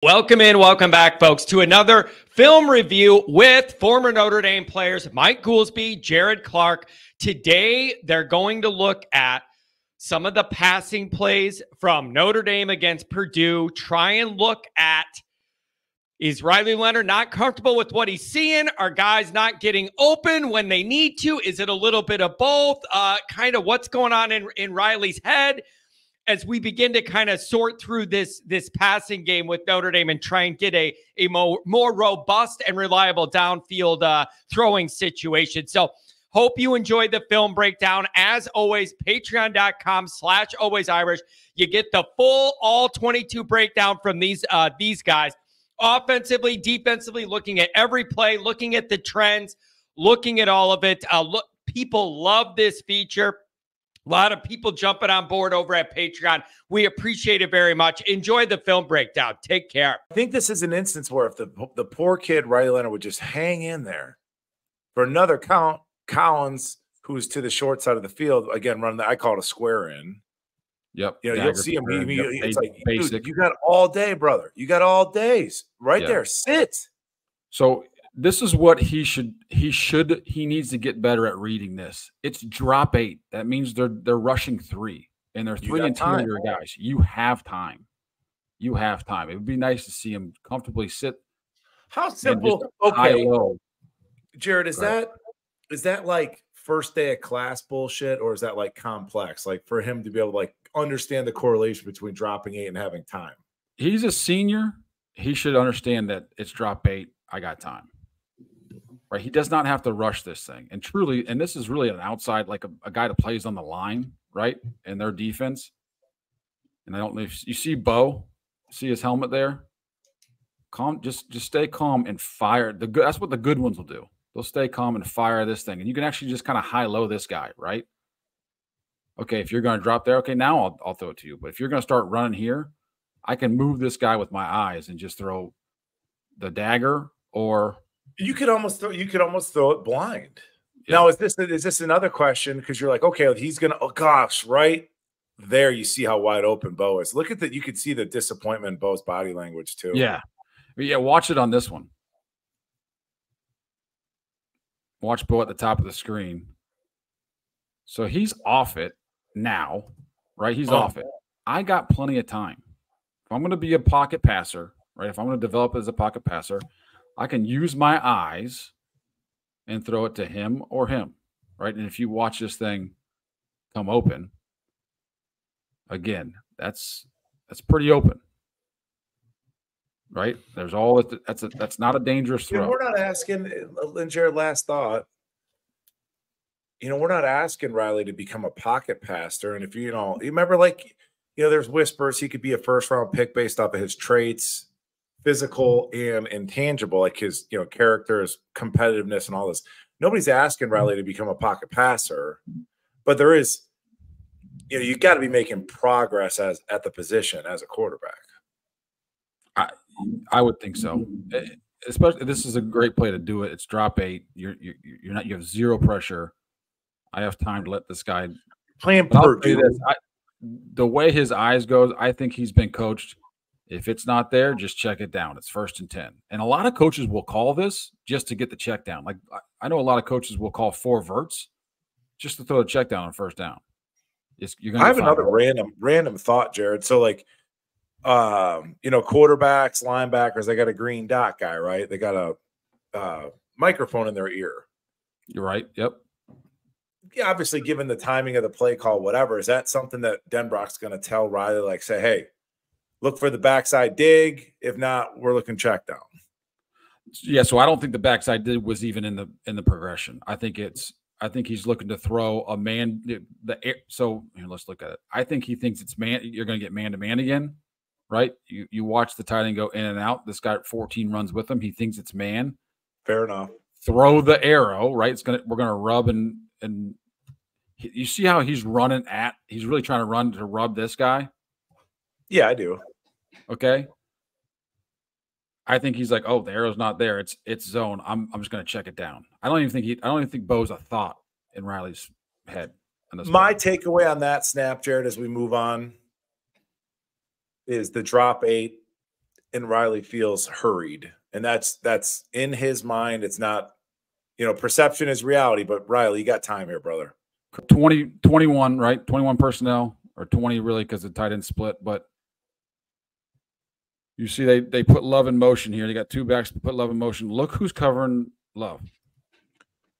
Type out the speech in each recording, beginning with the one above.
Welcome in, welcome back, folks, to another film review with former Notre Dame players Mike Goolsby, Jared Clark. Today, they're going to look at some of the passing plays from Notre Dame against Purdue, try and look at, is Riley Leonard not comfortable with what he's seeing? Are guys not getting open when they need to? Is it a little bit of both? Kind of what's going on in Riley's head as we begin to kind of sort through this passing game with Notre Dame and try and get a more robust and reliable downfield throwing situation. So hope you enjoyed the film breakdown. As always, patreon.com/alwaysirish. You get the full all 22 breakdown from these guys. Offensively, defensively, looking at every play, looking at the trends, looking at all of it. People love this feature. A lot of people jumping on board over at Patreon. We appreciate it very much. Enjoy the film breakdown. Take care. I think this is an instance where if the poor kid, Riley Leonard, would just hang in there for another count, Collins, who's to the short side of the field, again, running I call it a square in. Yep. You know, you'll see him. It's like, dude, you got all day, brother. You got all days right there. Sit. So this is what he needs to get better at reading this. It's drop 8. That means they're rushing 3, and they're 3 interior guys. You have time. You have time. It would be nice to see him comfortably sit. How simple? Okay, Jared, is that like first day of class bullshit, or is that like complex? Like for him to be able to like understand the correlation between dropping 8 and having time. He's a senior. He should understand that it's drop 8. I got time. Right, he does not have to rush this thing. And truly, and this is really an outside, like a guy that plays on the line, right, in their defense. And I don't know if you see Bo, see his helmet there. Calm, just stay calm and fire. That's what the good ones will do. They'll stay calm and fire this thing, and you can actually just kind of high-low this guy, right? Okay, if you're going to drop there, okay, now I'll throw it to you. But if you're going to start running here, I can move this guy with my eyes and just throw the dagger or. You could almost throw it blind. Yeah. Now, is this another question? Because you're like, okay, he's gonna. Oh gosh, right there, you see how wide open Bo is. Look at that. You could see the disappointment in Bo's body language too. Yeah, watch it on this one. Watch Bo at the top of the screen. So he's off it now, right? He's off it. I got plenty of time. If I'm going to be a pocket passer, right? If I'm going to develop as a pocket passer, I can use my eyes and throw it to him or him, right? And if you watch this thing come open, again, that's pretty open, right? There's all that's not a dangerous throw. We're not asking, and Jared, last thought. We're not asking Riley to become a pocket passer. And if you remember, like, there's whispers he could be a first-round pick based off of his traits. Physical and intangible, like his character, his competitiveness, and all this. Nobody's asking Riley to become a pocket passer, but there is, you got to be making progress at the position as a quarterback. I would think so. Especially, this is a great play to do it. It's drop 8. You have zero pressure. I have time to let this guy playing Purdue. The way his eyes goes, I think he's been coached. If it's not there, just check it down. It's 1st and 10. And a lot of coaches will call this just to get the check down. Like I know a lot of coaches will call 4 verts just to throw a check down on 1st down. I have another random thought, Jared. So like, quarterbacks, linebackers, they got a green dot guy, right? They got a microphone in their ear. You're right. Yep. Yeah, obviously, given the timing of the play call, whatever, is that something that Denbrock's going to tell Riley, like, say, hey, look for the backside dig. If not, we're looking check down. Yeah, so I don't think the backside dig was even in the progression. I think he's looking to throw a man. So here, let's look at it. I think he thinks it's man. You're going to get man to man again, right? You watch the tight end go in and out. This guy 14 runs with him. He thinks it's man. Fair enough. Throw the arrow, right? We're gonna rub and you see how he's running at. He's really trying to rub this guy. Yeah, I do. Okay. I think he's like, oh, the arrow's not there. It's zone. I'm just gonna check it down. I don't even think Bo's a thought in Riley's head. My takeaway on that snap, Jared, as we move on, is the drop 8 and Riley feels hurried. And that's in his mind. It's not, perception is reality, but Riley, you got time here, brother. 21, right? 21 personnel, or 20 really, because the tight end split. But you see they put Love in motion here. They got two backs to put Love in motion. Look who's covering Love.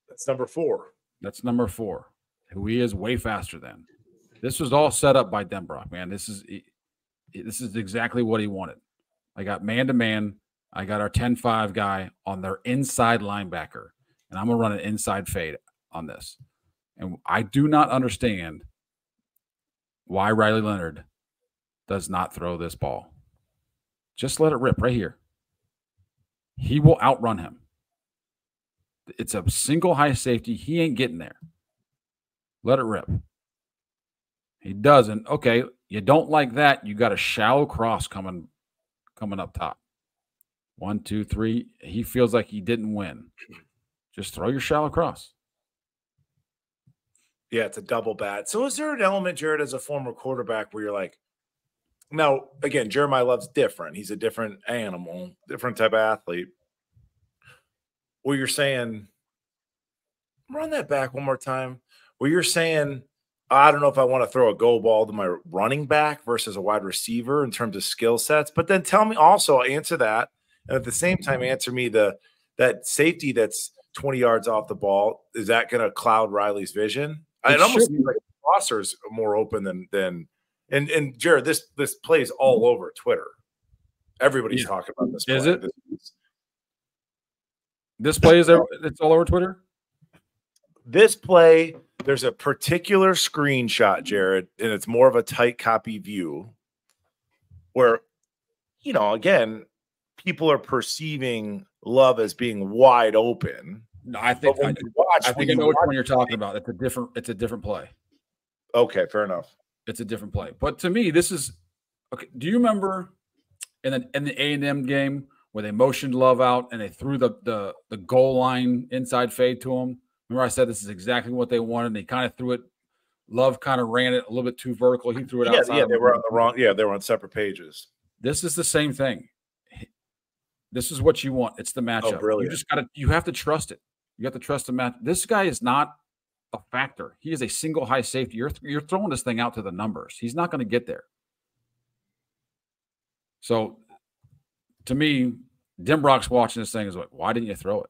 That's number 4. That's number 4, who he is way faster than. This was all set up by Denbrock, man. This is exactly what he wanted. I got man-to-man. I got our 10-5 guy on their inside linebacker, and I'm going to run an inside fade on this. And I do not understand why Riley Leonard does not throw this ball. Just let it rip right here. He will outrun him. It's a single high safety. He ain't getting there. Let it rip. He doesn't. Okay, you don't like that. You got a shallow cross coming up top. 1, 2, 3. He feels like he didn't win. Just throw your shallow cross. Yeah, it's a double bat. So is there an element, Jared, as a former quarterback, where you're like, now, again, Jeremiah Love's different. He's a different animal, different type of athlete. Where you're saying, run that back one more time. Where you're saying, I don't know if I want to throw a go ball to my running back versus a wide receiver in terms of skill sets. But then tell me also, answer that. And at the same time, answer me that safety that's 20 yards off the ball. Is that going to cloud Riley's vision? It almost seems like Prosser's more open than and Jared, this plays all over Twitter. Everybody's talking about this play. Is it? This play it's all over Twitter? This play, there's a particular screenshot, Jared, and it's more of a tight copy view where, again, people are perceiving Love as being wide open. No, I think I know which one you're talking about. It's a different play. Okay, fair enough. It's a different play. But to me, this is okay. Do you remember in the A&M game where they motioned Love out and they threw the goal line inside fade to him? Remember I said this is exactly what they wanted, and they kind of threw it. Love kind of ran it a little bit too vertical. He threw it outside. Yeah, they were on the wrong. Yeah, they were on separate pages. This is the same thing. This is what you want. It's the matchup. Oh, brilliant. You have to trust it. You have to trust the match. This guy is not a factor. He is a single high safety. You're throwing this thing out to the numbers. He's not going to get there. So, to me, Denbrock's watching this thing is like, why didn't you throw it?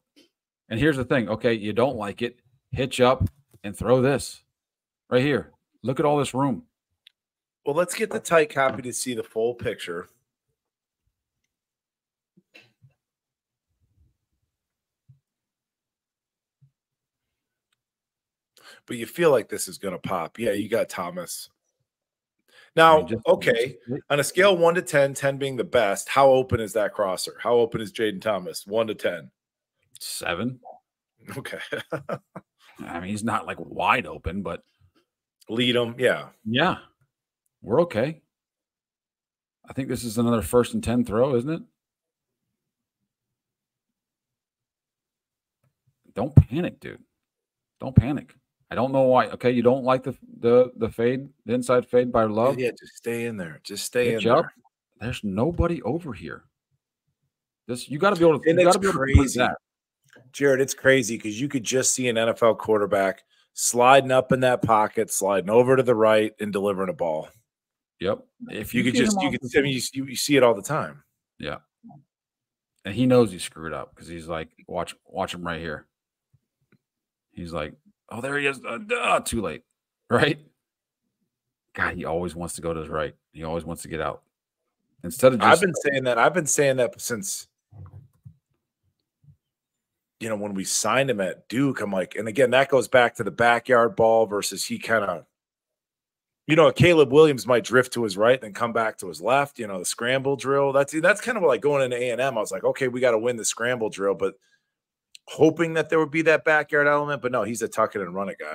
And here's the thing. Okay, you don't like it. Hitch up and throw this right here. Look at all this room. Well, let's get the tight copy to see the full picture. But you feel like this is going to pop. Yeah, you got Thomas. Now, okay, on a scale 1 to 10, 10 being the best, how open is that crosser? How open is Jaden Thomas? 1 to 10. 7. Okay. I mean, he's not like wide open, but lead him. Yeah. Yeah. We're okay. I think this is another 1st and 10 throw, isn't it? Don't panic, dude. Don't panic. I don't know why. Okay, you don't like the fade, the inside fade by Love? Yeah, just stay in there. Just stay in there. There's nobody over here. You got to be able to. And it's crazy, Jared. It's crazy because you could just see an NFL quarterback sliding up in that pocket, sliding over to the right, and delivering a ball. Yep. If you could just, I mean, you see it all the time. Yeah. And he knows he screwed up because he's like, watch him right here. He's like, oh, there he is. Too late. Right? God, he always wants to go to his right. He always wants to get out. Instead of just, I've been saying that since, when we signed him at Duke, I'm like, and again, that goes back to the backyard ball versus he kind of, Caleb Williams might drift to his right, then come back to his left, the scramble drill. That's kind of like going into A&M. I was like, okay, we got to win the scramble drill, but hoping that there would be that backyard element, but no, he's a tuck it and run it guy.